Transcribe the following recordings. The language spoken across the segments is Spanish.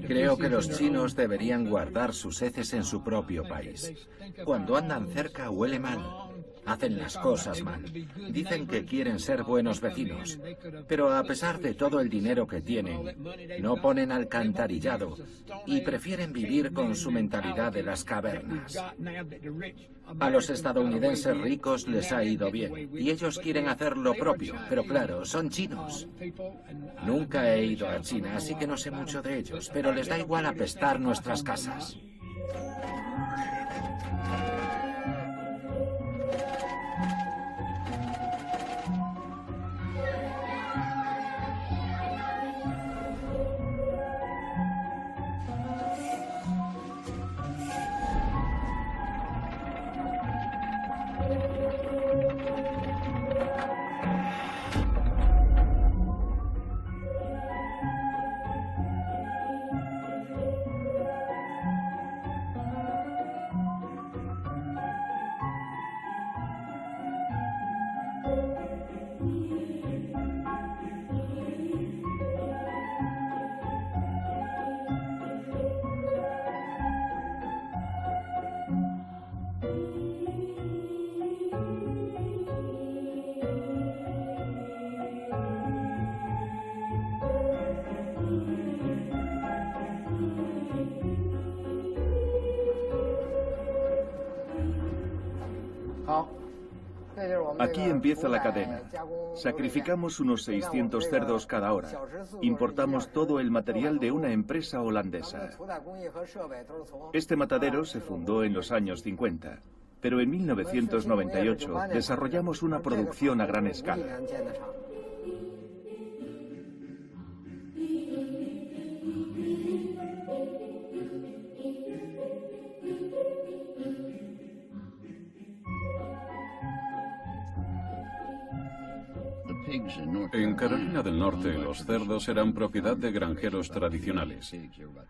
Creo que los chinos deberían guardar sus heces en su propio país. Cuando andan cerca huele mal. Hacen las cosas mal. Dicen que quieren ser buenos vecinos. Pero a pesar de todo el dinero que tienen, no ponen alcantarillado y prefieren vivir con su mentalidad de las cavernas. A los estadounidenses ricos les ha ido bien y ellos quieren hacer lo propio, pero claro, son chinos. Nunca he ido a China, así que no sé mucho de ellos, pero les da igual apestar nuestras casas. Aquí empieza la cadena. Sacrificamos unos 600 cerdos cada hora. Importamos todo el material de una empresa holandesa. Este matadero se fundó en los años 50, pero en 1998 desarrollamos una producción a gran escala. En Carolina del Norte, los cerdos eran propiedad de granjeros tradicionales.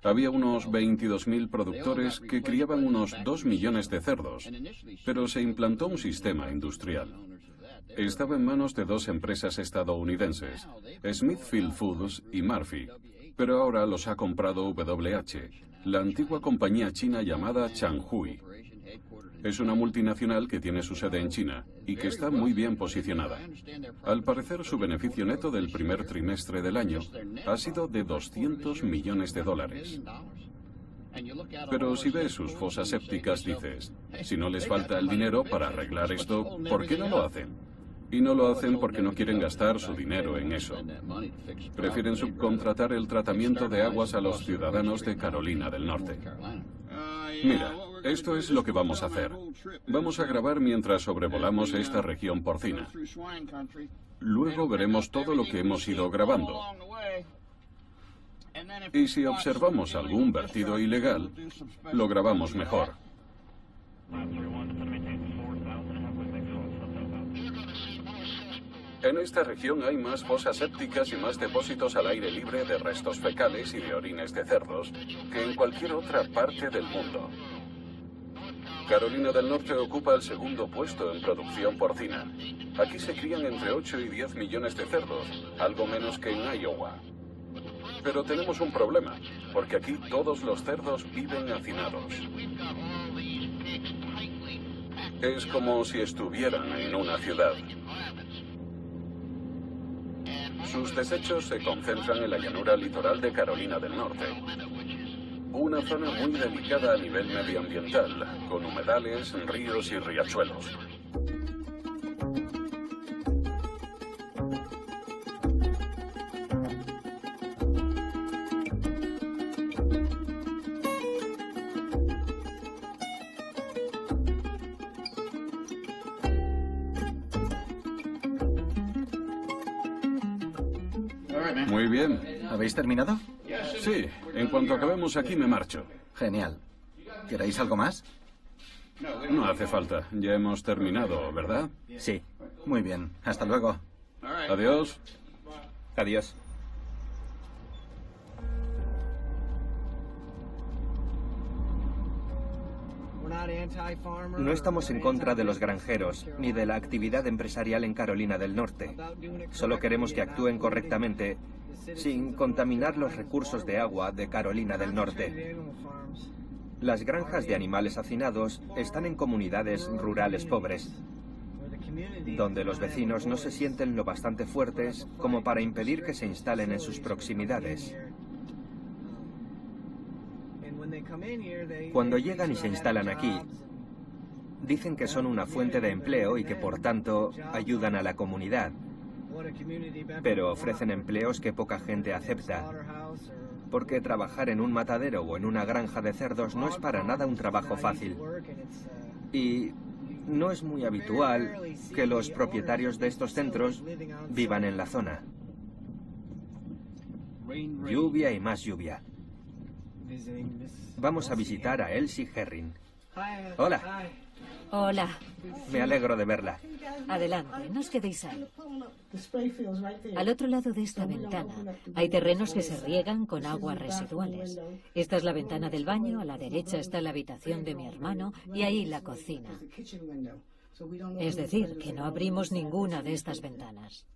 Había unos 22.000 productores que criaban unos 2 millones de cerdos, pero se implantó un sistema industrial. Estaba en manos de dos empresas estadounidenses, Smithfield Foods y Murphy, pero ahora los ha comprado WH, la antigua compañía china llamada Chanhui. Es una multinacional que tiene su sede en China y que está muy bien posicionada. Al parecer, su beneficio neto del primer trimestre del año ha sido de 200 millones de dólares. Pero si ves sus fosas sépticas, dices, si no les falta el dinero para arreglar esto, ¿por qué no lo hacen? Y no lo hacen porque no quieren gastar su dinero en eso. Prefieren subcontratar el tratamiento de aguas a los ciudadanos de Carolina del Norte. Mira, esto es lo que vamos a hacer. Vamos a grabar mientras sobrevolamos esta región porcina. Luego veremos todo lo que hemos ido grabando. Y si observamos algún vertido ilegal, lo grabamos mejor. En esta región hay más fosas sépticas y más depósitos al aire libre de restos fecales y de orines de cerdos que en cualquier otra parte del mundo. Carolina del Norte ocupa el segundo puesto en producción porcina. Aquí se crían entre 8 y 10 millones de cerdos, algo menos que en Iowa. Pero tenemos un problema, porque aquí todos los cerdos viven hacinados. Es como si estuvieran en una ciudad. Sus desechos se concentran en la llanura litoral de Carolina del Norte. Una zona muy delicada a nivel medioambiental, con humedales, ríos y riachuelos. Muy bien. ¿Habéis terminado? Sí, en cuanto acabemos aquí me marcho. Genial. ¿Queréis algo más? No hace falta, ya hemos terminado, ¿verdad? Sí. Muy bien. Hasta luego. Adiós. Adiós. No estamos en contra de los granjeros ni de la actividad empresarial en Carolina del Norte. Solo queremos que actúen correctamente, sin contaminar los recursos de agua de Carolina del Norte. Las granjas de animales hacinados están en comunidades rurales pobres, donde los vecinos no se sienten lo bastante fuertes como para impedir que se instalen en sus proximidades. Cuando llegan y se instalan aquí, dicen que son una fuente de empleo y que por tanto ayudan a la comunidad, pero ofrecen empleos que poca gente acepta, porque trabajar en un matadero o en una granja de cerdos no es para nada un trabajo fácil. Y no es muy habitual que los propietarios de estos centros vivan en la zona. Lluvia y más lluvia. Vamos a visitar a Elsie Herring. Hola. Hola. Me alegro de verla. Adelante, no os quedéis ahí. Al otro lado de esta ventana hay terrenos que se riegan con aguas residuales. Esta es la ventana del baño, a la derecha está la habitación de mi hermano y ahí la cocina. Es decir, que no abrimos ninguna de estas ventanas.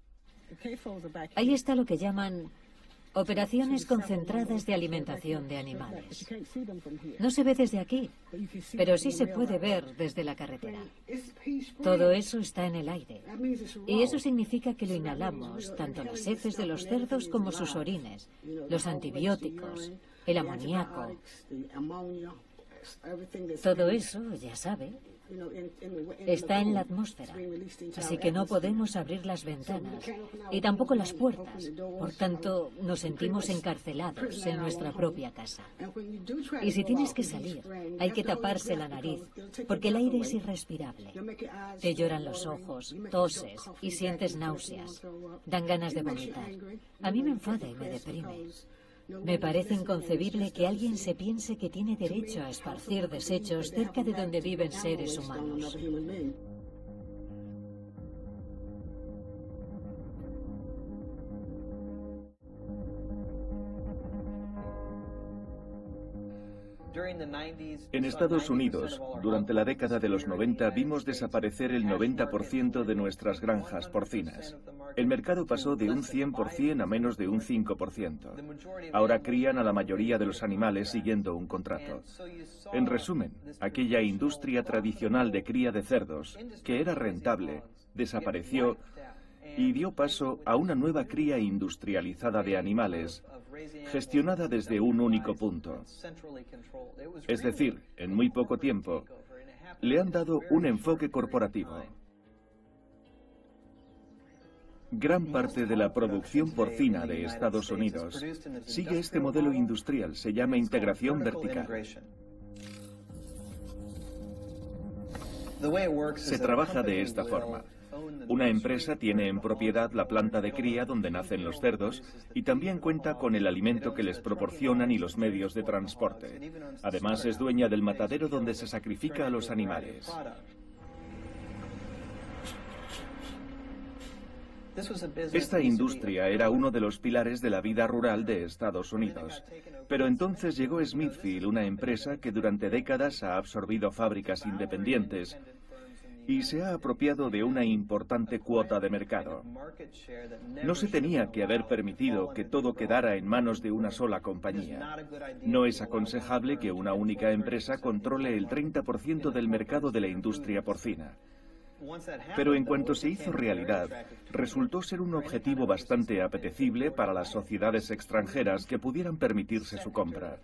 Ahí está lo que llaman operaciones concentradas de alimentación de animales. No se ve desde aquí, pero sí se puede ver desde la carretera. Todo eso está en el aire. Y eso significa que lo inhalamos, tanto las heces de los cerdos como sus orines, los antibióticos, el amoníaco. Todo eso, ya sabe, está en la atmósfera, así que no podemos abrir las ventanas y tampoco las puertas. Por tanto, nos sentimos encarcelados en nuestra propia casa. Y si tienes que salir, hay que taparse la nariz, porque el aire es irrespirable. Te lloran los ojos, toses y sientes náuseas. Dan ganas de vomitar. A mí me enfada y me deprime. Me parece inconcebible que alguien se piense que tiene derecho a esparcir desechos cerca de donde viven seres humanos. En Estados Unidos, durante la década de los 90, vimos desaparecer el 90% de nuestras granjas porcinas. El mercado pasó de un 100% a menos de un 5%. Ahora crían a la mayoría de los animales siguiendo un contrato. En resumen, aquella industria tradicional de cría de cerdos, que era rentable, desapareció y dio paso a una nueva cría industrializada de animales, gestionada desde un único punto. Es decir, en muy poco tiempo, le han dado un enfoque corporativo. Gran parte de la producción porcina de Estados Unidos sigue este modelo industrial, se llama integración vertical. Se trabaja de esta forma. Una empresa tiene en propiedad la planta de cría donde nacen los cerdos y también cuenta con el alimento que les proporcionan y los medios de transporte. Además, es dueña del matadero donde se sacrifica a los animales. Esta industria era uno de los pilares de la vida rural de Estados Unidos. Pero entonces llegó Smithfield, una empresa que durante décadas ha absorbido fábricas independientes y se ha apropiado de una importante cuota de mercado. No se tenía que haber permitido que todo quedara en manos de una sola compañía. No es aconsejable que una única empresa controle el 30% del mercado de la industria porcina. Pero en cuanto se hizo realidad, resultó ser un objetivo bastante apetecible para las sociedades extranjeras que pudieran permitirse su compra.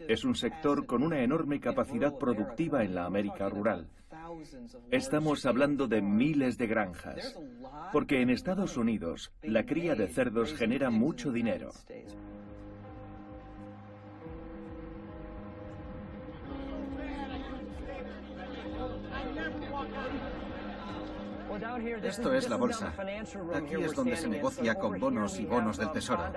Es un sector con una enorme capacidad productiva en la América rural. Estamos hablando de miles de granjas, porque en Estados Unidos la cría de cerdos genera mucho dinero. Esto es la bolsa. Aquí es donde se negocia con bonos y bonos del tesoro.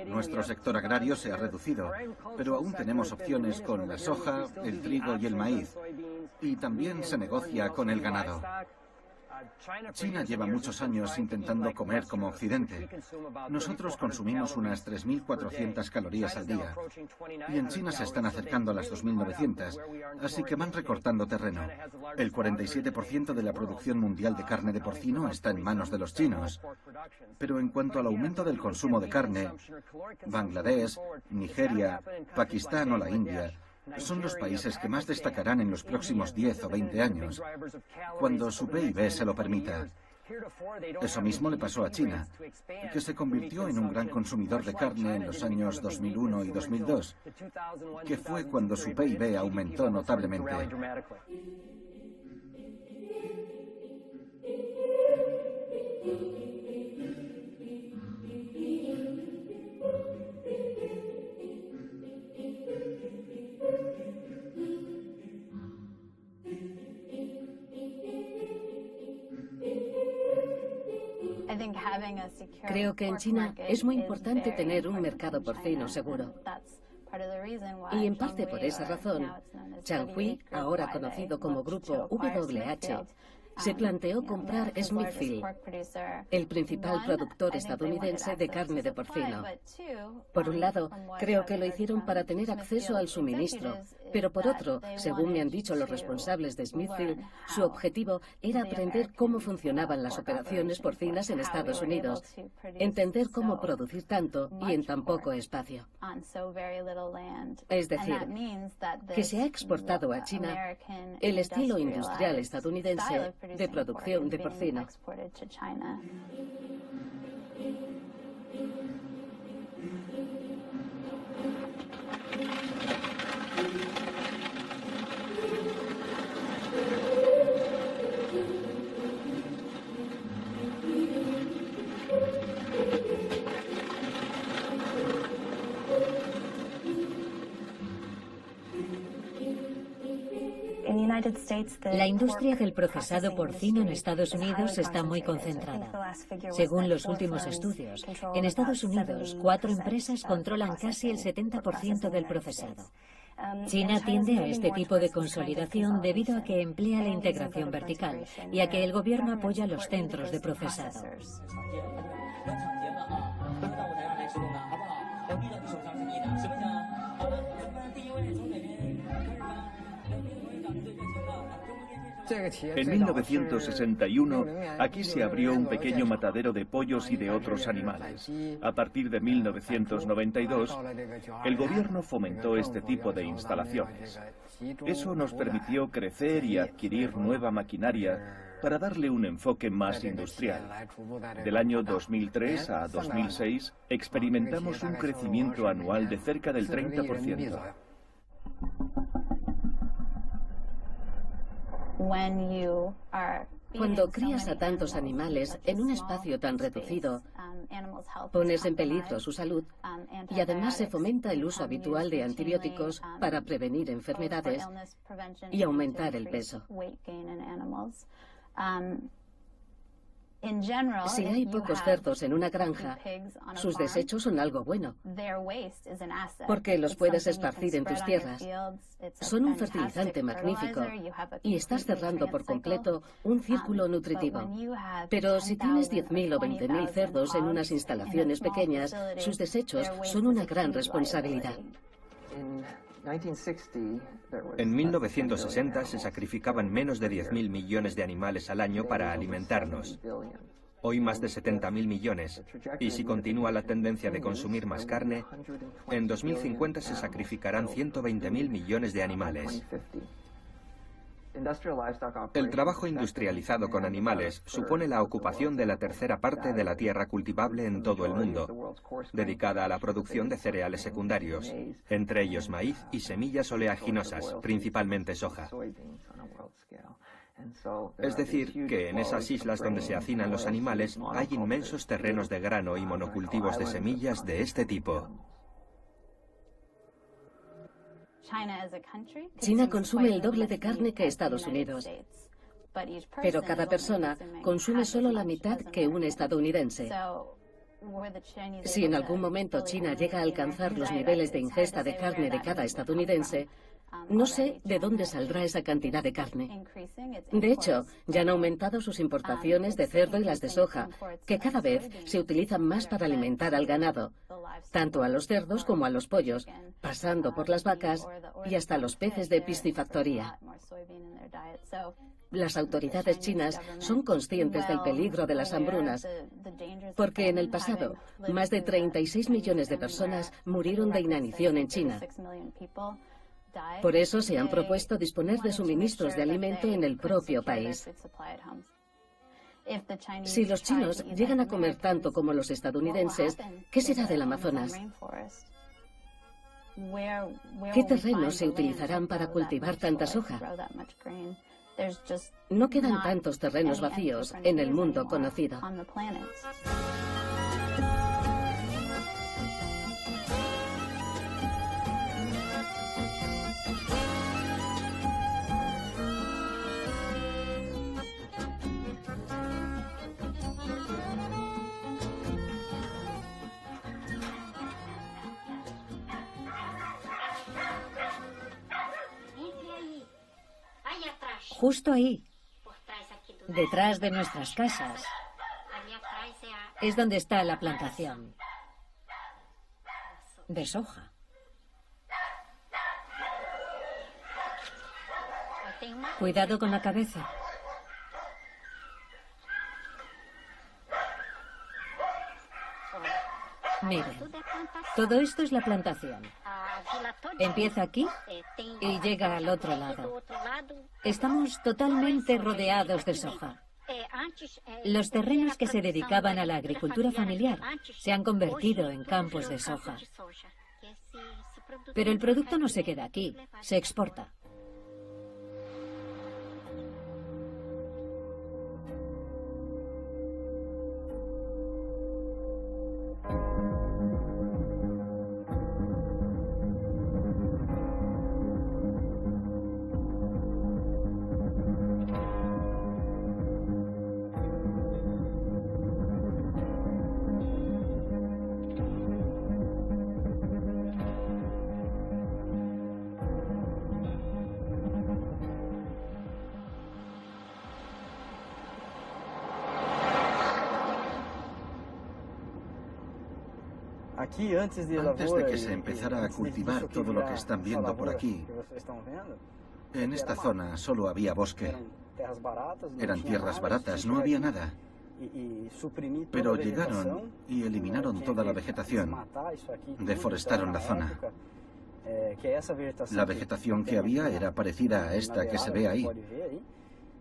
Nuestro sector agrario se ha reducido, pero aún tenemos opciones con la soja, el trigo y el maíz. Y también se negocia con el ganado. China lleva muchos años intentando comer como Occidente. Nosotros consumimos unas 3.400 calorías al día. Y en China se están acercando a las 2.900, así que van recortando terreno. El 47% de la producción mundial de carne de porcino está en manos de los chinos. Pero en cuanto al aumento del consumo de carne, Bangladesh, Nigeria, Pakistán o la India son los países que más destacarán en los próximos 10 o 20 años, cuando su PIB se lo permita. Eso mismo le pasó a China, que se convirtió en un gran consumidor de carne en los años 2001 y 2002, que fue cuando su PIB aumentó notablemente. Creo que en China es muy importante tener un mercado porcino seguro. Y en parte por esa razón, Zhanghui, ahora conocido como Grupo WH, se planteó comprar Smithfield, el principal productor estadounidense de carne de porcino. Por un lado, creo que lo hicieron para tener acceso al suministro, pero por otro, según me han dicho los responsables de Smithfield, su objetivo era aprender cómo funcionaban las operaciones porcinas en Estados Unidos, entender cómo producir tanto y en tan poco espacio. Es decir, que se ha exportado a China el estilo industrial estadounidense de producción de porcino. La industria del procesado porcino en Estados Unidos está muy concentrada. Según los últimos estudios, en Estados Unidos, 4 empresas controlan casi el 70% del procesado. China tiende a este tipo de consolidación debido a que emplea la integración vertical y a que el gobierno apoya los centros de procesado. En 1961, aquí se abrió un pequeño matadero de pollos y de otros animales. A partir de 1992, el gobierno fomentó este tipo de instalaciones. Eso nos permitió crecer y adquirir nueva maquinaria para darle un enfoque más industrial. Del año 2003 a 2006, experimentamos un crecimiento anual de cerca del 30%. Cuando crías a tantos animales en un espacio tan reducido, pones en peligro su salud y además se fomenta el uso habitual de antibióticos para prevenir enfermedades y aumentar el peso. Si hay pocos cerdos en una granja, sus desechos son algo bueno, porque los puedes esparcir en tus tierras. Son un fertilizante magnífico y estás cerrando por completo un círculo nutritivo. Pero si tienes 10.000 o 20.000 cerdos en unas instalaciones pequeñas, sus desechos son una gran responsabilidad. En 1960 se sacrificaban menos de 10.000 millones de animales al año para alimentarnos. Hoy más de 70.000 millones. Y si continúa la tendencia de consumir más carne, en 2050 se sacrificarán 120.000 millones de animales. El trabajo industrializado con animales supone la ocupación de la tercera parte de la tierra cultivable en todo el mundo, dedicada a la producción de cereales secundarios, entre ellos maíz y semillas oleaginosas, principalmente soja. Es decir, que en esas islas donde se hacinan los animales hay inmensos terrenos de grano y monocultivos de semillas de este tipo. China consume el doble de carne que Estados Unidos, pero cada persona consume solo la mitad que un estadounidense. Si en algún momento China llega a alcanzar los niveles de ingesta de carne de cada estadounidense, No sé de dónde saldrá esa cantidad de carne. De hecho, ya han aumentado sus importaciones de cerdo y las de soja, que cada vez se utilizan más para alimentar al ganado, tanto a los cerdos como a los pollos, pasando por las vacas y hasta los peces de piscifactoría. Las autoridades chinas son conscientes del peligro de las hambrunas, porque en el pasado más de 36 millones de personas murieron de inanición en China. Por eso se han propuesto disponer de suministros de alimento en el propio país. Si los chinos llegan a comer tanto como los estadounidenses, ¿qué será del Amazonas? ¿Qué terrenos se utilizarán para cultivar tanta soja? No quedan tantos terrenos vacíos en el mundo conocido. Justo ahí, detrás de nuestras casas, es donde está la plantación de soja. Cuidado con la cabeza. Miren, todo esto es la plantación. Empieza aquí y llega al otro lado. Estamos totalmente rodeados de soja. Los terrenos que se dedicaban a la agricultura familiar se han convertido en campos de soja. Pero el producto no se queda aquí, se exporta. Antes de que se empezara a cultivar todo lo que están viendo por aquí, en esta zona solo había bosque. Eran tierras baratas, no había nada. Pero llegaron y eliminaron toda la vegetación. Deforestaron la zona. La vegetación que había era parecida a esta que se ve ahí,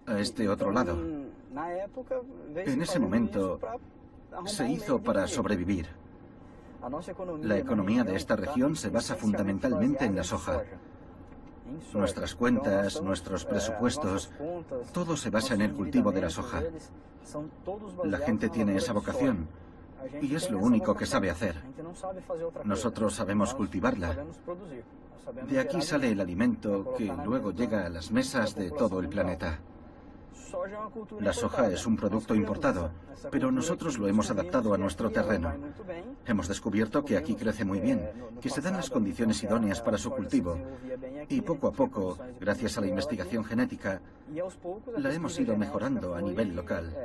a este otro lado. En ese momento se hizo para sobrevivir. La economía de esta región se basa fundamentalmente en la soja. Nuestras cuentas, nuestros presupuestos, todo se basa en el cultivo de la soja. La gente tiene esa vocación y es lo único que sabe hacer. Nosotros sabemos cultivarla. De aquí sale el alimento que luego llega a las mesas de todo el planeta. La soja es un producto importado, pero nosotros lo hemos adaptado a nuestro terreno. Hemos descubierto que aquí crece muy bien, que se dan las condiciones idóneas para su cultivo, y poco a poco, gracias a la investigación genética, la hemos ido mejorando a nivel local.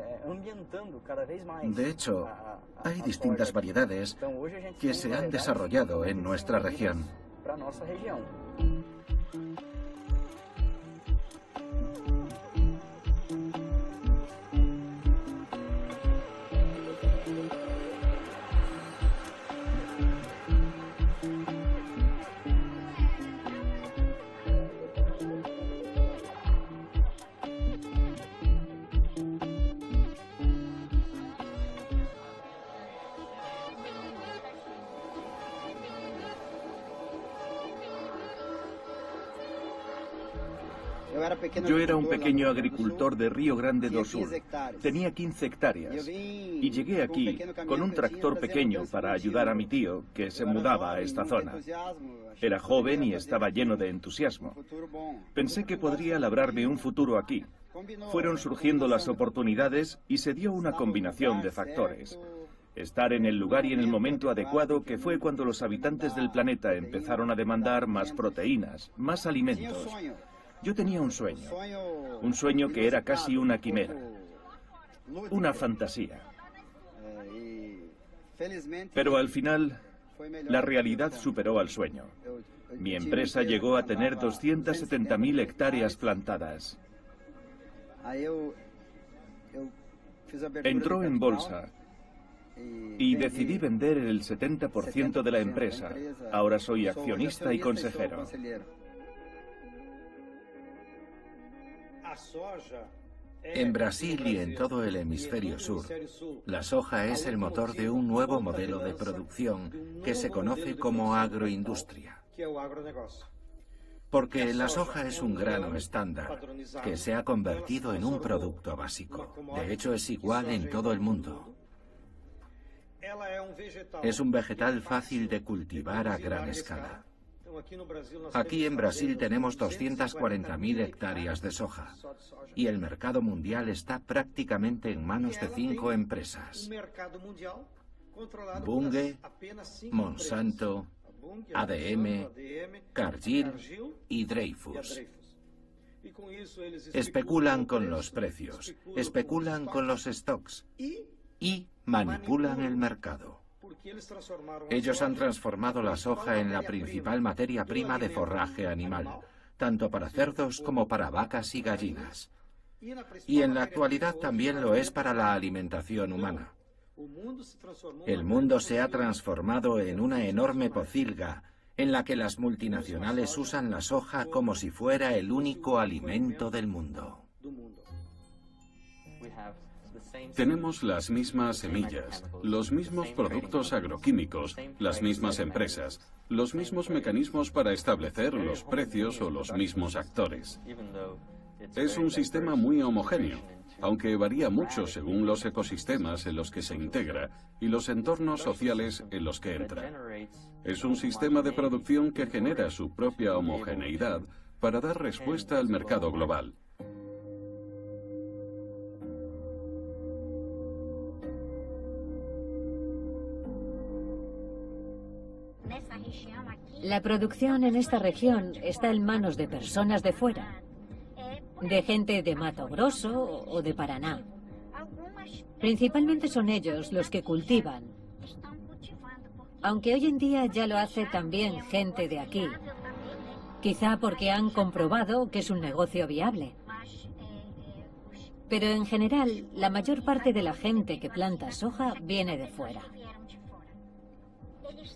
De hecho, hay distintas variedades que se han desarrollado en nuestra región. Yo era un pequeño agricultor de Río Grande do Sul. Tenía 15 hectáreas. Y llegué aquí con un tractor pequeño para ayudar a mi tío, que se mudaba a esta zona. Era joven y estaba lleno de entusiasmo. Pensé que podría labrarme un futuro aquí. Fueron surgiendo las oportunidades y se dio una combinación de factores. Estar en el lugar y en el momento adecuado, que fue cuando los habitantes del planeta empezaron a demandar más proteínas, más alimentos. Yo tenía un sueño que era casi una quimera, una fantasía. Pero al final, la realidad superó al sueño. Mi empresa llegó a tener 270.000 hectáreas plantadas. Entró en bolsa y decidí vender el 70% de la empresa. Ahora soy accionista y consejero. En Brasil y en todo el hemisferio sur, la soja es el motor de un nuevo modelo de producción que se conoce como agroindustria. Porque la soja es un grano estándar que se ha convertido en un producto básico. De hecho, es igual en todo el mundo. Es un vegetal fácil de cultivar a gran escala. Aquí en Brasil tenemos 240.000 hectáreas de soja y el mercado mundial está prácticamente en manos de 5 empresas: Bunge, Monsanto, ADM, Cargill y Dreyfus. Especulan con los precios, especulan con los stocks y manipulan el mercado. Ellos han transformado la soja en la principal materia prima de forraje animal, tanto para cerdos como para vacas y gallinas. Y en la actualidad también lo es para la alimentación humana. El mundo se ha transformado en una enorme pocilga en la que las multinacionales usan la soja como si fuera el único alimento del mundo. Tenemos las mismas semillas, los mismos productos agroquímicos, las mismas empresas, los mismos mecanismos para establecer los precios o los mismos actores. Es un sistema muy homogéneo, aunque varía mucho según los ecosistemas en los que se integra y los entornos sociales en los que entra. Es un sistema de producción que genera su propia homogeneidad para dar respuesta al mercado global. La producción en esta región está en manos de personas de fuera, de gente de Mato Grosso o de Paraná. Principalmente son ellos los que cultivan, aunque hoy en día ya lo hace también gente de aquí, quizá porque han comprobado que es un negocio viable. Pero en general, la mayor parte de la gente que planta soja viene de fuera.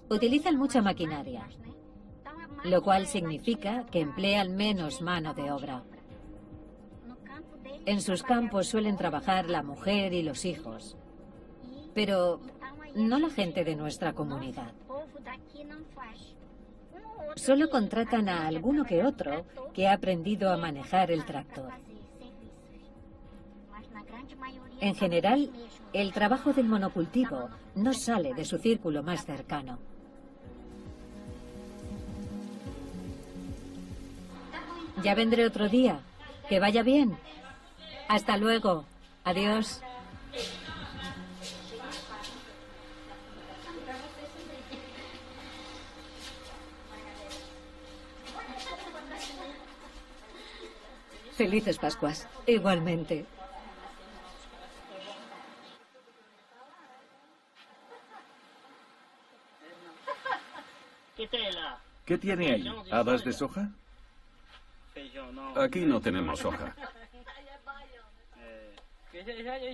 Utilizan mucha maquinaria, lo cual significa que emplean menos mano de obra. En sus campos suelen trabajar la mujer y los hijos, pero no la gente de nuestra comunidad. Solo contratan a alguno que otro que ha aprendido a manejar el tractor. En general, el trabajo del monocultivo no sale de su círculo más cercano. Ya vendré otro día. Que vaya bien. Hasta luego. Adiós. Felices Pascuas. Igualmente. ¿Qué tiene ahí? ¿Habas de soja? Aquí no tenemos soja.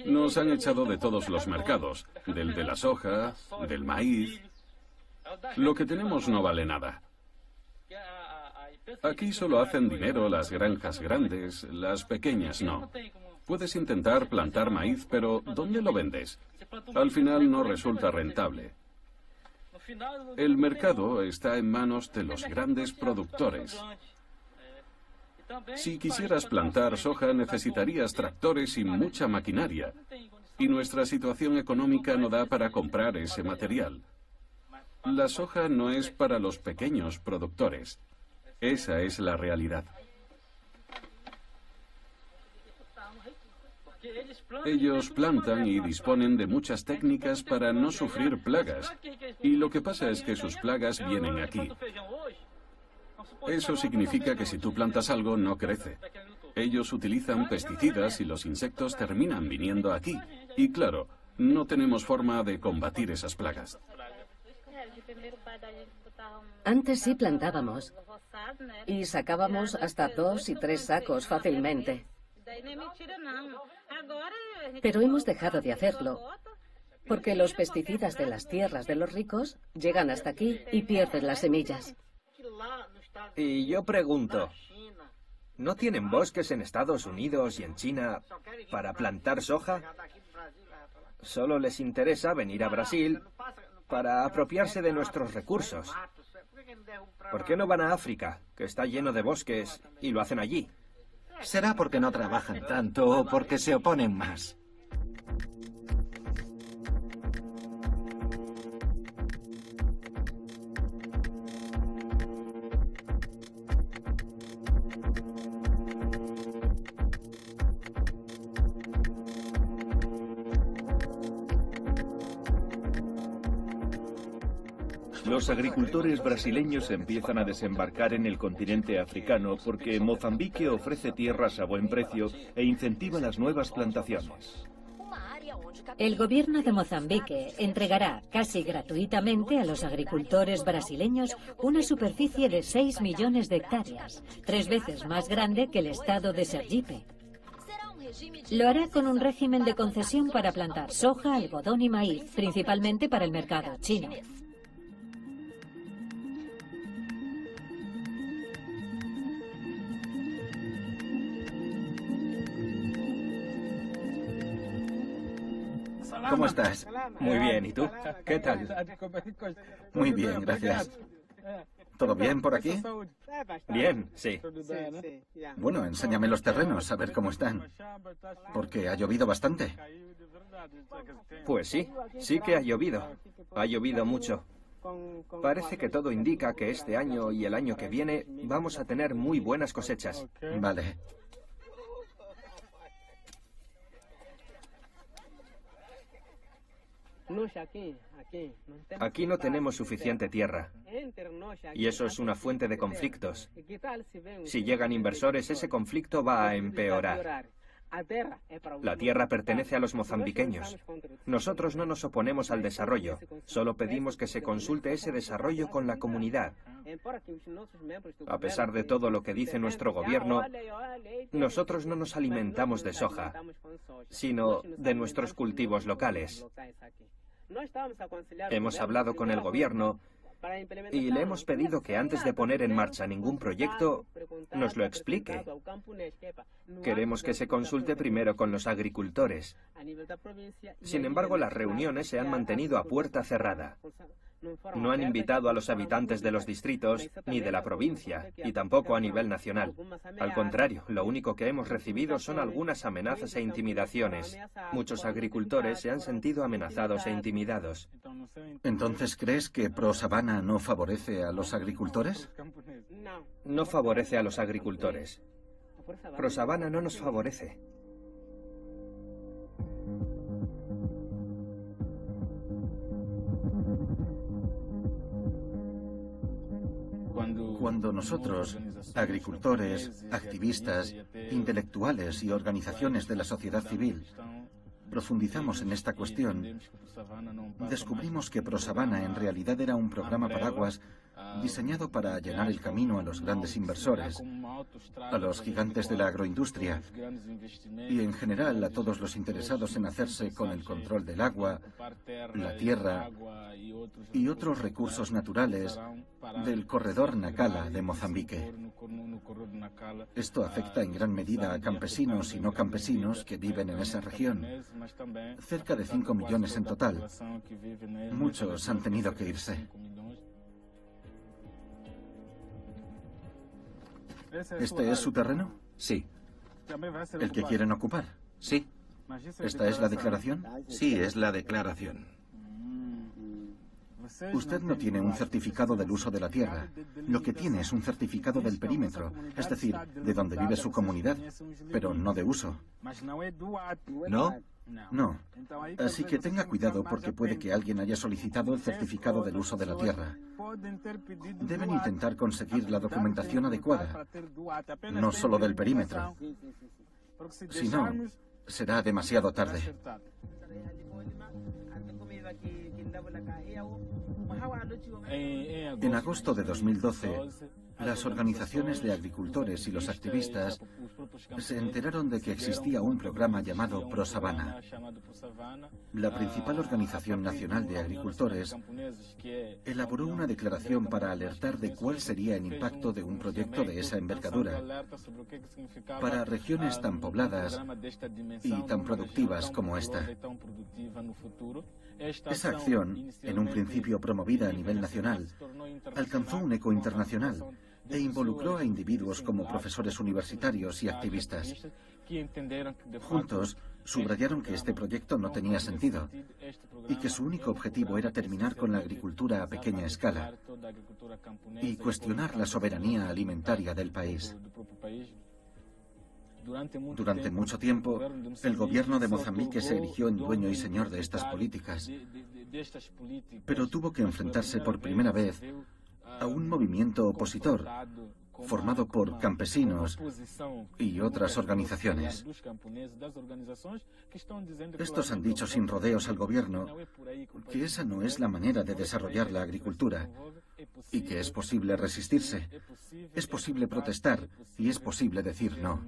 Nos han echado de todos los mercados, del de la soja, del maíz. Lo que tenemos no vale nada. Aquí solo hacen dinero las granjas grandes, las pequeñas no. Puedes intentar plantar maíz, pero ¿dónde lo vendes? Al final no resulta rentable. El mercado está en manos de los grandes productores. Si quisieras plantar soja necesitarías tractores y mucha maquinaria, y nuestra situación económica no da para comprar ese material. La soja no es para los pequeños productores. Esa es la realidad. Ellos plantan y disponen de muchas técnicas para no sufrir plagas. Y lo que pasa es que sus plagas vienen aquí. Eso significa que si tú plantas algo, no crece. Ellos utilizan pesticidas y los insectos terminan viniendo aquí. Y claro, no tenemos forma de combatir esas plagas. Antes sí plantábamos y sacábamos hasta 2 y 3 sacos fácilmente. Pero hemos dejado de hacerlo porque los pesticidas de las tierras de los ricos llegan hasta aquí y pierden las semillas. Y yo pregunto, ¿no tienen bosques en Estados Unidos y en China para plantar soja? Solo les interesa venir a Brasil para apropiarse de nuestros recursos. ¿Por qué no van a África, que está lleno de bosques, y lo hacen allí? Será porque no trabajan tanto o porque se oponen más. Los agricultores brasileños empiezan a desembarcar en el continente africano porque Mozambique ofrece tierras a buen precio e incentiva las nuevas plantaciones. El gobierno de Mozambique entregará casi gratuitamente a los agricultores brasileños una superficie de 6 millones de hectáreas, 3 veces más grande que el estado de Sergipe. Lo hará con un régimen de concesión para plantar soja, algodón y maíz, principalmente para el mercado chino. ¿Cómo estás? Muy bien, ¿y tú? ¿Qué tal? Muy bien, gracias. ¿Todo bien por aquí? Bien, sí. Bueno, enséñame los terrenos, a ver cómo están. Porque ha llovido bastante. Pues sí, sí que ha llovido. Ha llovido mucho. Parece que todo indica que este año y el año que viene vamos a tener muy buenas cosechas. Vale. Aquí no tenemos suficiente tierra. Y eso es una fuente de conflictos. Si llegan inversores, ese conflicto va a empeorar. La tierra pertenece a los mozambiqueños. Nosotros no nos oponemos al desarrollo, solo pedimos que se consulte ese desarrollo con la comunidad. A pesar de todo lo que dice nuestro gobierno, nosotros no nos alimentamos de soja, sino de nuestros cultivos locales. Hemos hablado con el gobierno y le hemos pedido que antes de poner en marcha ningún proyecto nos lo explique. Queremos que se consulte primero con los agricultores. Sin embargo, las reuniones se han mantenido a puerta cerrada. No han invitado a los habitantes de los distritos ni de la provincia, y tampoco a nivel nacional. Al contrario, lo único que hemos recibido son algunas amenazas e intimidaciones. Muchos agricultores se han sentido amenazados e intimidados. ¿Entonces crees que ProSabana no favorece a los agricultores? No favorece a los agricultores. ProSabana no nos favorece. Cuando nosotros, agricultores, activistas, intelectuales y organizaciones de la sociedad civil, profundizamos en esta cuestión, descubrimos que ProSabana en realidad era un programa paraguas diseñado para allanar el camino a los grandes inversores, a los gigantes de la agroindustria y en general a todos los interesados en hacerse con el control del agua, la tierra y otros recursos naturales del corredor Nacala de Mozambique. Esto afecta en gran medida a campesinos y no campesinos que viven en esa región, cerca de 5 millones en total. Muchos han tenido que irse. ¿Este es su terreno? Sí. ¿El que quieren ocupar? Sí. ¿Esta es la declaración? Sí, es la declaración. Usted no tiene un certificado del uso de la tierra. Lo que tiene es un certificado del perímetro, es decir, de donde vive su comunidad, pero no de uso. ¿No? No. Así que tenga cuidado porque puede que alguien haya solicitado el certificado del uso de la tierra. Deben intentar conseguir la documentación adecuada, no solo del perímetro. Si no, será demasiado tarde. En agosto de 2012, las organizaciones de agricultores y los activistas se enteraron de que existía un programa llamado ProSavana. La principal organización nacional de agricultores elaboró una declaración para alertar de cuál sería el impacto de un proyecto de esa envergadura para regiones tan pobladas y tan productivas como esta. Esa acción, en un principio promovida a nivel nacional, alcanzó un eco internacional e involucró a individuos como profesores universitarios y activistas. Juntos, subrayaron que este proyecto no tenía sentido y que su único objetivo era terminar con la agricultura a pequeña escala y cuestionar la soberanía alimentaria del país. Durante mucho tiempo, el gobierno de Mozambique se erigió en dueño y señor de estas políticas, pero tuvo que enfrentarse por primera vez a un movimiento opositor formado por campesinos y otras organizaciones. Estos han dicho sin rodeos al gobierno que esa no es la manera de desarrollar la agricultura y que es posible resistirse, es posible protestar y es posible decir no.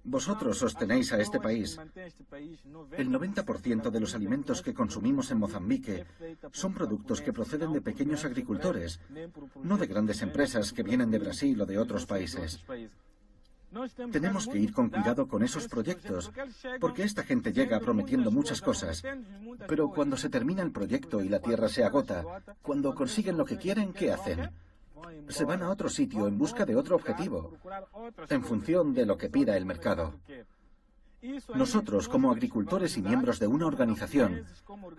Vosotros sostenéis a este país. El 90% de los alimentos que consumimos en Mozambique son productos que proceden de pequeños agricultores, no de grandes empresas que vienen de Brasil o de otros países. Tenemos que ir con cuidado con esos proyectos, porque esta gente llega prometiendo muchas cosas, pero cuando se termina el proyecto y la tierra se agota, cuando consiguen lo que quieren, ¿qué hacen? Se van a otro sitio en busca de otro objetivo, en función de lo que pida el mercado. Nosotros, como agricultores y miembros de una organización,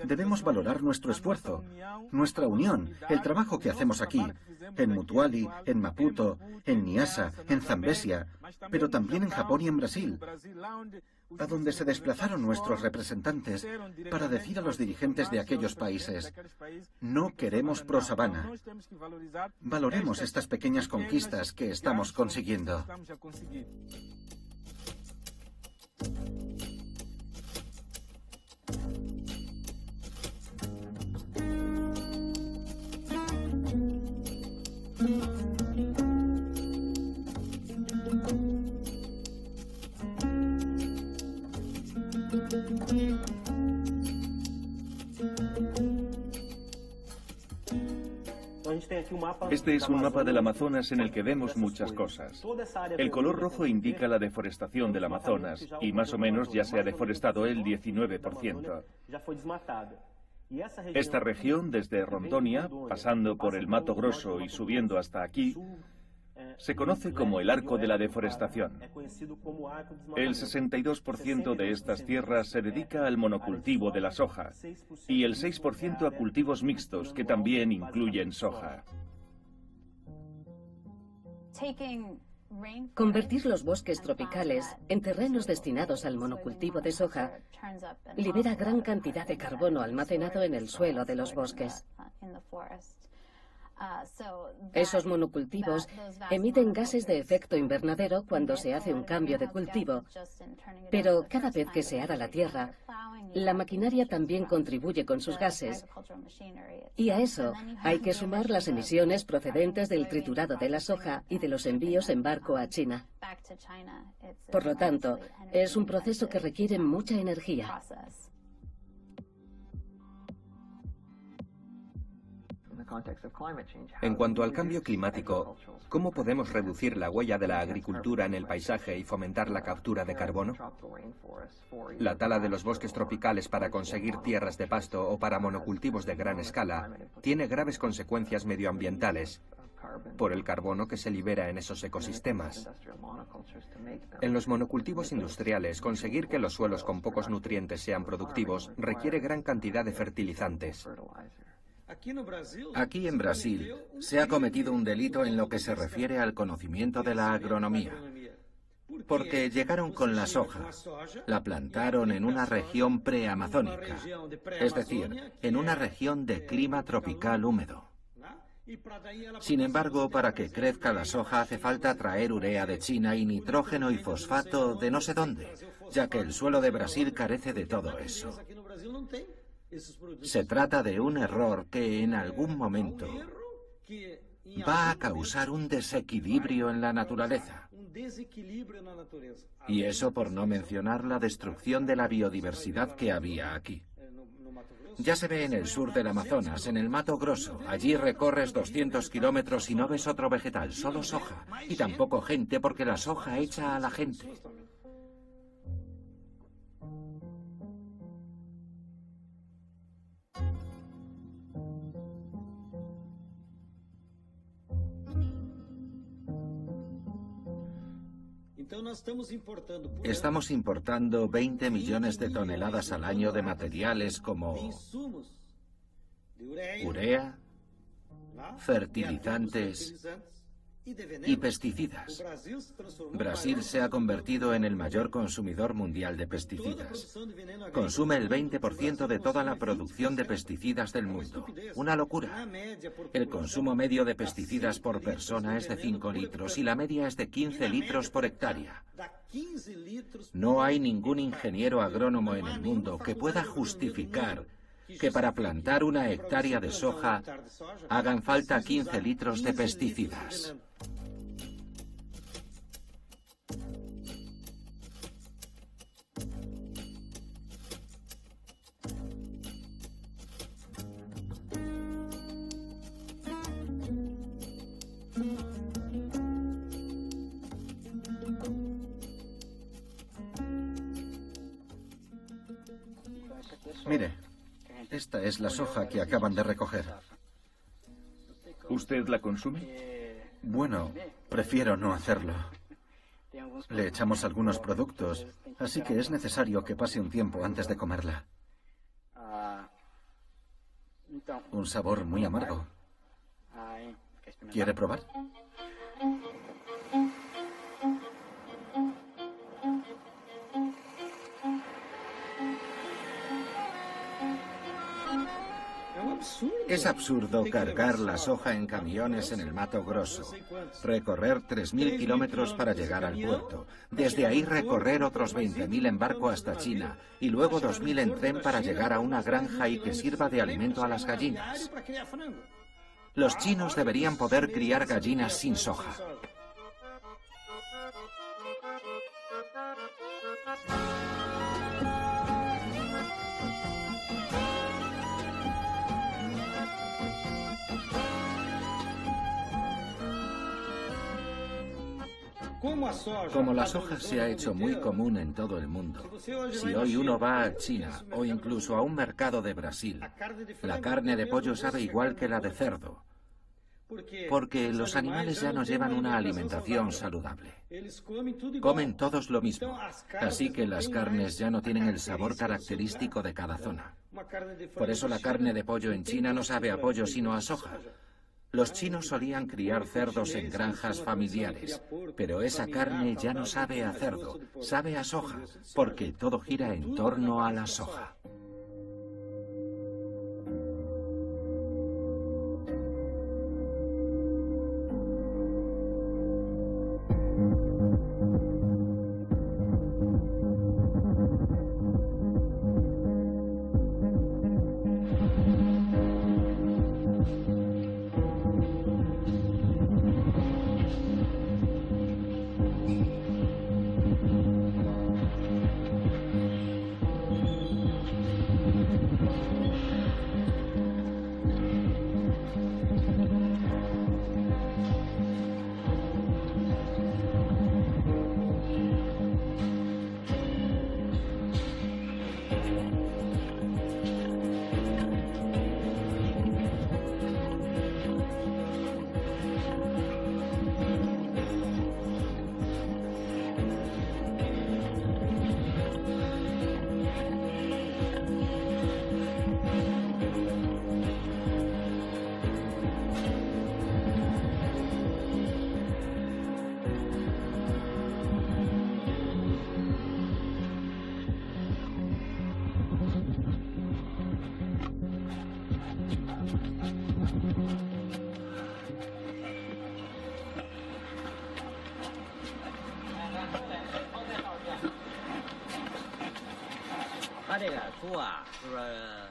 debemos valorar nuestro esfuerzo, nuestra unión, el trabajo que hacemos aquí, en Mutuali, en Maputo, en Niassa, en Zambésia, pero también en Japón y en Brasil, a donde se desplazaron nuestros representantes para decir a los dirigentes de aquellos países: no queremos ProSavana. Valoremos estas pequeñas conquistas que estamos consiguiendo. Este es un mapa del Amazonas en el que vemos muchas cosas. El color rojo indica la deforestación del Amazonas y más o menos ya se ha deforestado el 19%. Esta región, desde Rondônia, pasando por el Mato Grosso y subiendo hasta aquí, se conoce como el arco de la deforestación. El 62% de estas tierras se dedica al monocultivo de la soja y el 6% a cultivos mixtos que también incluyen soja. Convertir los bosques tropicales en terrenos destinados al monocultivo de soja libera gran cantidad de carbono almacenado en el suelo de los bosques. Esos monocultivos emiten gases de efecto invernadero cuando se hace un cambio de cultivo, pero cada vez que se ara la tierra, la maquinaria también contribuye con sus gases. Y a eso hay que sumar las emisiones procedentes del triturado de la soja y de los envíos en barco a China. Por lo tanto, es un proceso que requiere mucha energía. En cuanto al cambio climático, ¿cómo podemos reducir la huella de la agricultura en el paisaje y fomentar la captura de carbono? La tala de los bosques tropicales para conseguir tierras de pasto o para monocultivos de gran escala tiene graves consecuencias medioambientales por el carbono que se libera en esos ecosistemas. En los monocultivos industriales, conseguir que los suelos con pocos nutrientes sean productivos requiere gran cantidad de fertilizantes. Aquí en Brasil se ha cometido un delito en lo que se refiere al conocimiento de la agronomía, porque llegaron con la soja, la plantaron en una región preamazónica, es decir, en una región de clima tropical húmedo. Sin embargo, para que crezca la soja hace falta traer urea de China y nitrógeno y fosfato de no sé dónde, ya que el suelo de Brasil carece de todo eso. Se trata de un error que en algún momento va a causar un desequilibrio en la naturaleza. Y eso por no mencionar la destrucción de la biodiversidad que había aquí. Ya se ve en el sur del Amazonas, en el Mato Grosso. Allí recorres 200 kilómetros y no ves otro vegetal, solo soja. Y tampoco gente, porque la soja echa a la gente. Estamos importando 20 millones de toneladas al año de materiales como urea, fertilizantes y pesticidas. Brasil se ha convertido en el mayor consumidor mundial de pesticidas. Consume el 20% de toda la producción de pesticidas del mundo. Una locura. El consumo medio de pesticidas por persona es de 5 litros y la media es de 15 litros por hectárea. No hay ningún ingeniero agrónomo en el mundo que pueda justificar que para plantar una hectárea de soja hagan falta 15 litros de pesticidas. Mire, esta es la soja que acaban de recoger. ¿Usted la consume? Bueno, prefiero no hacerlo. Le echamos algunos productos, así que es necesario que pase un tiempo antes de comerla. Un sabor muy amargo. ¿Quiere probar? Es absurdo cargar la soja en camiones en el Mato Grosso, recorrer 3.000 kilómetros para llegar al puerto, desde ahí recorrer otros 20.000 en barco hasta China y luego 2.000 en tren para llegar a una granja y que sirva de alimento a las gallinas. Los chinos deberían poder criar gallinas sin soja. Como la soja se ha hecho muy común en todo el mundo, si hoy uno va a China o incluso a un mercado de Brasil, la carne de pollo sabe igual que la de cerdo, porque los animales ya no llevan una alimentación saludable. Comen todos lo mismo, así que las carnes ya no tienen el sabor característico de cada zona. Por eso la carne de pollo en China no sabe a pollo sino a soja. Los chinos solían criar cerdos en granjas familiares, pero esa carne ya no sabe a cerdo, sabe a soja, porque todo gira en torno a la soja.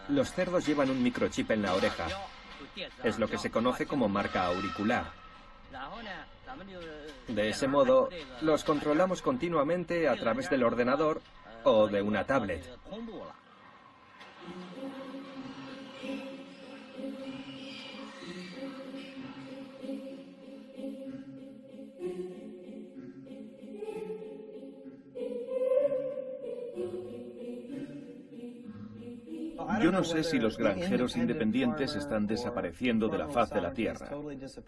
Los cerdos llevan un microchip en la oreja. Es lo que se conoce como marca auricular. De ese modo, los controlamos continuamente a través del ordenador o de una tablet. Yo no sé si los granjeros independientes están desapareciendo de la faz de la tierra,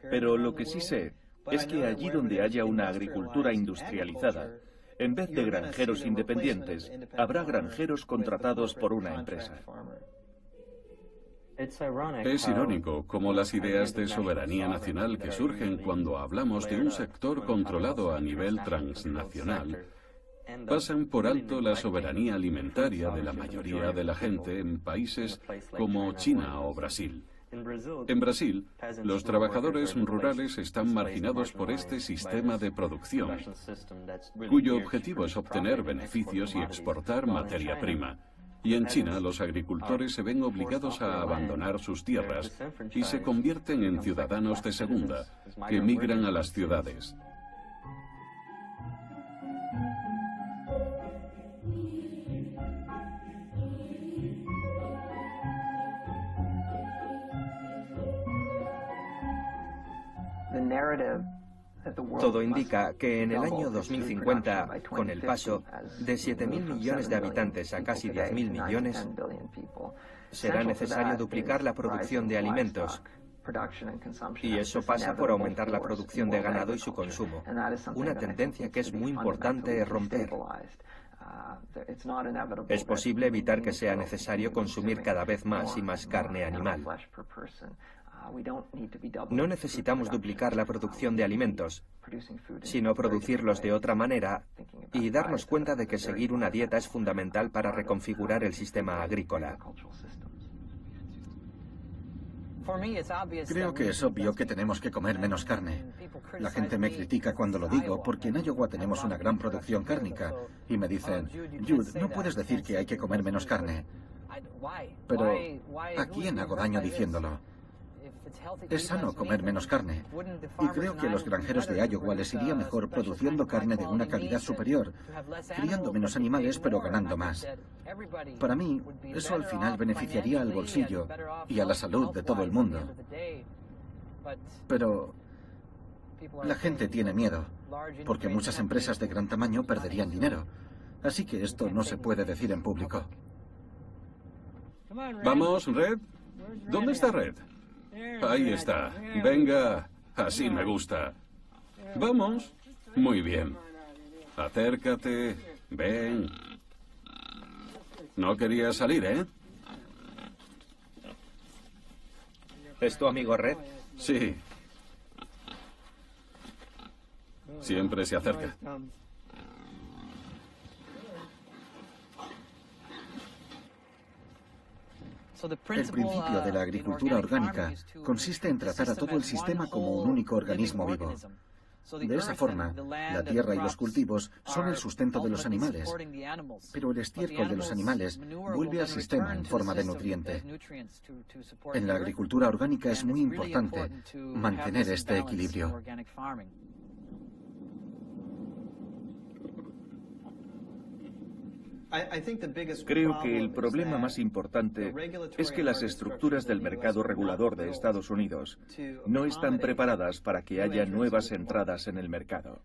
pero lo que sí sé es que allí donde haya una agricultura industrializada, en vez de granjeros independientes, habrá granjeros contratados por una empresa. Es irónico cómo las ideas de soberanía nacional que surgen cuando hablamos de un sector controlado a nivel transnacional pasan por alto la soberanía alimentaria de la mayoría de la gente en países como China o Brasil. En Brasil, los trabajadores rurales están marginados por este sistema de producción, cuyo objetivo es obtener beneficios y exportar materia prima. Y en China, los agricultores se ven obligados a abandonar sus tierras y se convierten en ciudadanos de segunda, que migran a las ciudades. Todo indica que en el año 2050, con el paso de 7.000 millones de habitantes a casi 10.000 millones, será necesario duplicar la producción de alimentos. Y eso pasa por aumentar la producción de ganado y su consumo, una tendencia que es muy importante romper. Es posible evitar que sea necesario consumir cada vez más y más carne animal. No necesitamos duplicar la producción de alimentos, sino producirlos de otra manera y darnos cuenta de que seguir una dieta es fundamental para reconfigurar el sistema agrícola. Creo que es obvio que tenemos que comer menos carne. La gente me critica cuando lo digo porque en Iowa tenemos una gran producción cárnica y me dicen, Jude, no puedes decir que hay que comer menos carne. Pero ¿a quién hago daño diciéndolo? Es sano comer menos carne. Y creo que a los granjeros de Iowa les iría mejor produciendo carne de una calidad superior, criando menos animales pero ganando más. Para mí, eso al final beneficiaría al bolsillo y a la salud de todo el mundo. Pero la gente tiene miedo, porque muchas empresas de gran tamaño perderían dinero. Así que esto no se puede decir en público. Vamos, Red. ¿Dónde está Red? Ahí está. Venga, así me gusta. Vamos. Muy bien. Acércate. Ven. No querías salir, ¿eh? ¿Es tu amigo Red? Sí. Siempre se acerca. El principio de la agricultura orgánica consiste en tratar a todo el sistema como un único organismo vivo. De esa forma, la tierra y los cultivos son el sustento de los animales, pero el estiércol de los animales vuelve al sistema en forma de nutriente. En la agricultura orgánica es muy importante mantener este equilibrio. Creo que el problema más importante es que las estructuras del mercado regulador de Estados Unidos no están preparadas para que haya nuevas entradas en el mercado.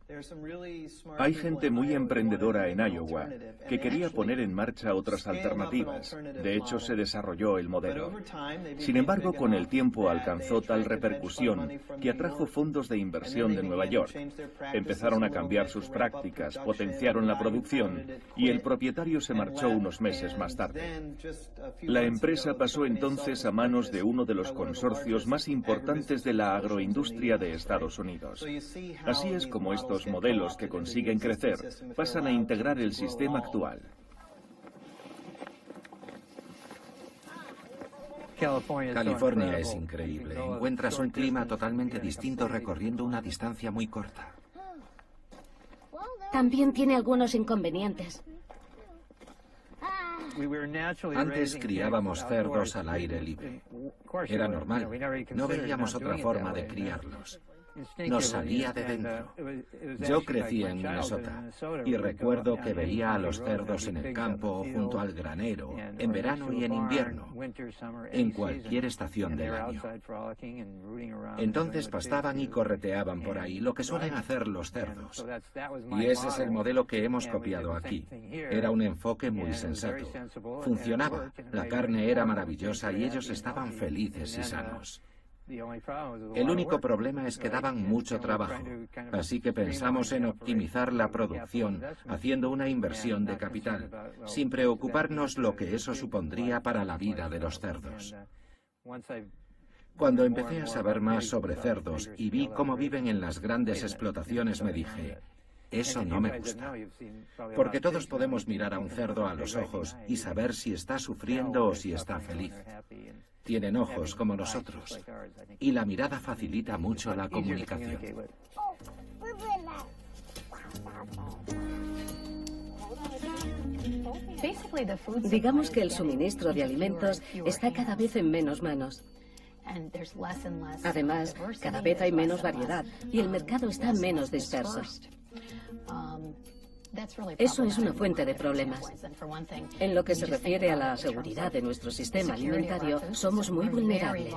Hay gente muy emprendedora en Iowa que quería poner en marcha otras alternativas. De hecho, se desarrolló el modelo. Sin embargo, con el tiempo alcanzó tal repercusión que atrajo fondos de inversión de Nueva York. Empezaron a cambiar sus prácticas, potenciaron la producción y el propietario se marchó unos meses más tarde. La empresa pasó entonces a manos de uno de los consorcios más importantes de la agroindustria de Estados Unidos. Así es como estos modelos que consiguen crecer pasan a integrar el sistema actual. California es increíble. Encuentras un clima totalmente distinto recorriendo una distancia muy corta. También tiene algunos inconvenientes. Antes criábamos cerdos al aire libre. Era normal. No veíamos otra forma de criarlos. Nos salía de dentro. Yo crecí en Minnesota y recuerdo que veía a los cerdos en el campo o junto al granero, en verano y en invierno, en cualquier estación del año. Entonces pastaban y correteaban por ahí, lo que suelen hacer los cerdos. Y ese es el modelo que hemos copiado aquí. Era un enfoque muy sensato. Funcionaba, la carne era maravillosa y ellos estaban felices y sanos. El único problema es que daban mucho trabajo, así que pensamos en optimizar la producción haciendo una inversión de capital, sin preocuparnos lo que eso supondría para la vida de los cerdos. Cuando empecé a saber más sobre cerdos y vi cómo viven en las grandes explotaciones, me dije, eso no me gusta. Porque todos podemos mirar a un cerdo a los ojos y saber si está sufriendo o si está feliz. Tienen ojos como nosotros y la mirada facilita mucho la comunicación. Digamos que el suministro de alimentos está cada vez en menos manos. Además, cada vez hay menos variedad y el mercado está menos disperso. Eso es una fuente de problemas. En lo que se refiere a la seguridad de nuestro sistema alimentario, somos muy vulnerables.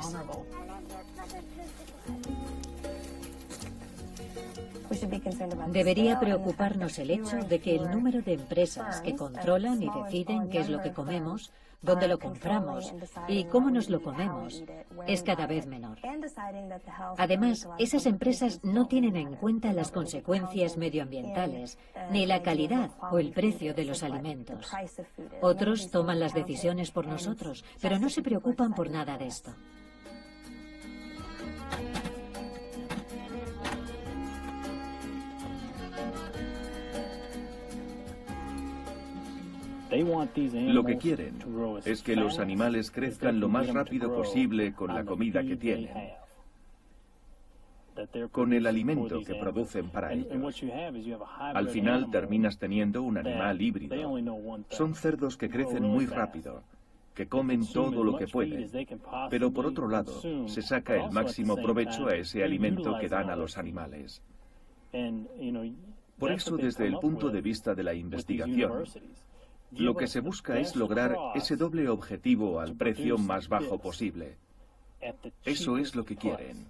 Debería preocuparnos el hecho de que el número de empresas que controlan y deciden qué es lo que comemos, dónde lo compramos y cómo nos lo comemos es cada vez menor. Además, esas empresas no tienen en cuenta las consecuencias medioambientales, ni la calidad o el precio de los alimentos. Otros toman las decisiones por nosotros, pero no se preocupan por nada de esto. Lo que quieren es que los animales crezcan lo más rápido posible con la comida que tienen, con el alimento que producen para ellos. Al final terminas teniendo un animal híbrido. Son cerdos que crecen muy rápido, que comen todo lo que pueden, pero por otro lado se saca el máximo provecho a ese alimento que dan a los animales. Por eso, desde el punto de vista de la investigación, lo que se busca es lograr ese doble objetivo al precio más bajo posible. Eso es lo que quieren.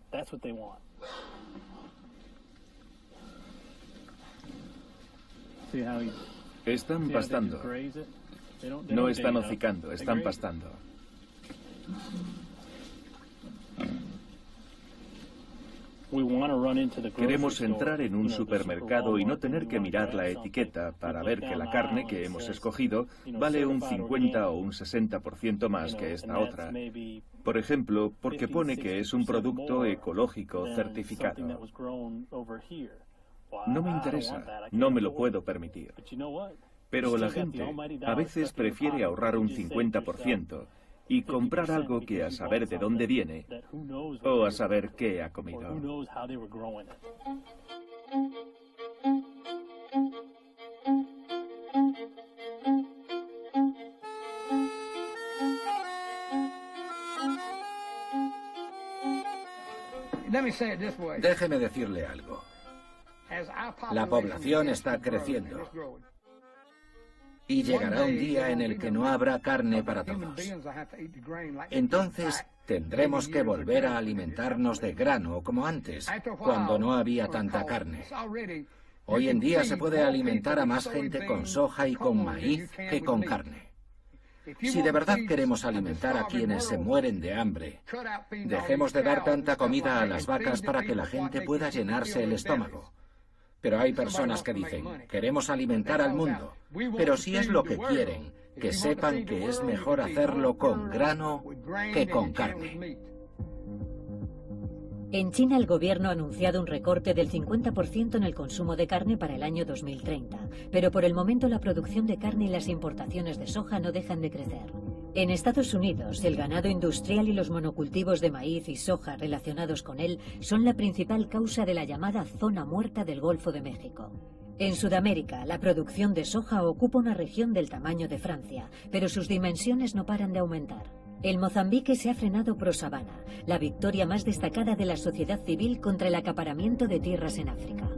Están pastando. No están hocicando, están pastando. Queremos entrar en un supermercado y no tener que mirar la etiqueta para ver que la carne que hemos escogido vale un 50 o un 60% más que esta otra. Por ejemplo, porque pone que es un producto ecológico certificado. No me interesa, no me lo puedo permitir. Pero la gente a veces prefiere ahorrar un 50% y comprar algo que a saber de dónde viene o a saber qué ha comido. Déjeme decirle algo. La población está creciendo. Y llegará un día en el que no habrá carne para todos. Entonces tendremos que volver a alimentarnos de grano como antes, cuando no había tanta carne. Hoy en día se puede alimentar a más gente con soja y con maíz que con carne. Si de verdad queremos alimentar a quienes se mueren de hambre, dejemos de dar tanta comida a las vacas para que la gente pueda llenarse el estómago. Pero hay personas que dicen, queremos alimentar al mundo, pero si es lo que quieren, que sepan que es mejor hacerlo con grano que con carne. En China el gobierno ha anunciado un recorte del 50% en el consumo de carne para el año 2030, pero por el momento la producción de carne y las importaciones de soja no dejan de crecer. En Estados Unidos, el ganado industrial y los monocultivos de maíz y soja relacionados con él son la principal causa de la llamada zona muerta del Golfo de México. En Sudamérica, la producción de soja ocupa una región del tamaño de Francia, pero sus dimensiones no paran de aumentar. El Mozambique se ha frenado pro sabana, la victoria más destacada de la sociedad civil contra el acaparamiento de tierras en África.